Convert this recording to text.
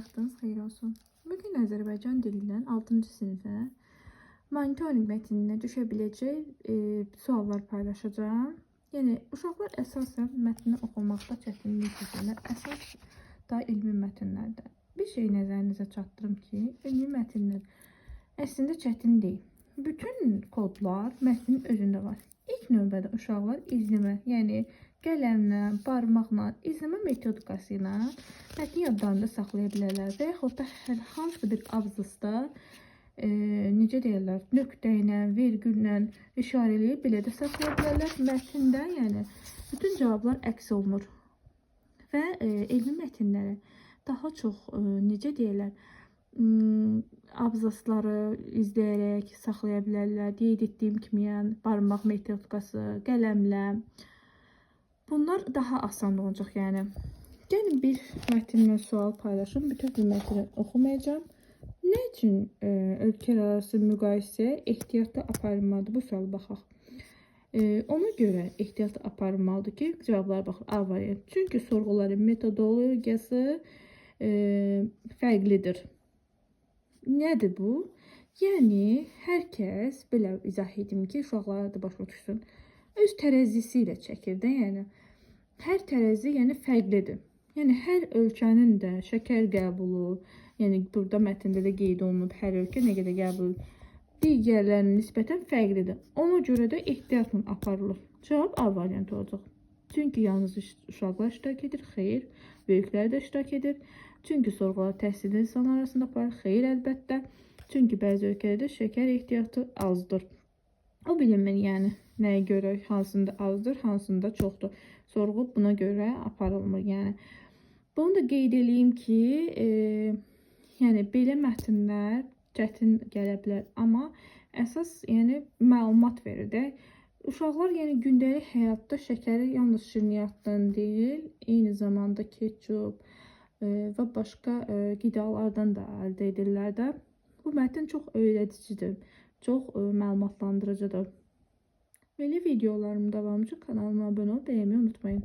Vaxtınız xeyir olsun. Bugün Azərbaycan dilindən 6-cı sinifə monitorinq mətninə düşə biləcək suallar paylaşacağım. Yəni uşaqlar əsasən mətni oxumaqda çətinlik çəkirlər. Əsas da elmi mətnlərdə. Bir şey nəzərinizə çatdırım ki, elmi mətnlər əslində çətin deyil. Bütün kodlar mətnin özündə var. İlk növbədə uşaqlar izləmə, yəni qələmlə, barmaqla, izləmə metodikası ilə mətni yadlarında saxlaya bilərlər və yaxud da hər hansı bir abzasda necə deyirlər, nöqtə ilə, vergüllə işarə eləyib belə də saxlaya bilərlər. Mətndə, yəni bütün cavablar əks olunur və elmi mətnlərə daha çox necə deyirlər, abzasları izləyərək saxlaya bilərlər. Qeyd etdiyim kimi, yəni barmaq metodikası, qələmlə. Bunlar daha asan olacaq, yəni. Gəlin bir mətndən sual paylaşım. Bütün bir mətni oxumayacağım. Nə üçün ölkələrarası müqayisə ehtiyatlı aparılmalıdır? Bu suala baxaq. Ona görə ehtiyatlı aparılmalıdır ki, cavablara baxın. A variant. Çünki sorğuların metodologiyası fərqlidir. Nədir bu? Yəni, hər kəs, belə izah edim ki, uşaqlara da başa düşsün, öz tərəzisi ilə çəkir də, yəni. Hər tərəzi, yəni fərqlidir. Yəni, hər ölkənin də şəkər qəbulu, yəni burada mətndə də qeyd olunub, hər ölkə nə qədər qəbul digərlərinin nisbətən fərqlidir. Ona görə də ehtiyatla aparılır. Cavab A variantı olacaq. Çünki yalnız uşaqlar iştirak edir, xeyr. Böyüklər də iştirak edir. Çünki sorğular təhsilli insanlar arasında aparılır, xeyr əlbəttə. Çünki bəzi ölkələrdə şəkər ehtiyatı azdır. O bilinmir, yəni nəyə görə hansında azdır, hansında çoxdur. Sorğu buna görə aparılmır, yəni. Bunu da qeyd edeyim ki, yəni belə mətnlər çətin gələ bilər, amma əsas yəni məlumat verir də. Uşaqlar yəni gündəlik həyatda şəkəri yalnız şirniyyatdan deyil, eyni zamanda ketçup və başqa qidalardan da əldə edirlər də. Bu mətn çox öyrədicidir, çox məlumatlandırıcıdır. Belə videolarım davamı üçün kanalıma abunə olmayı, beğenmeyi unutmayın.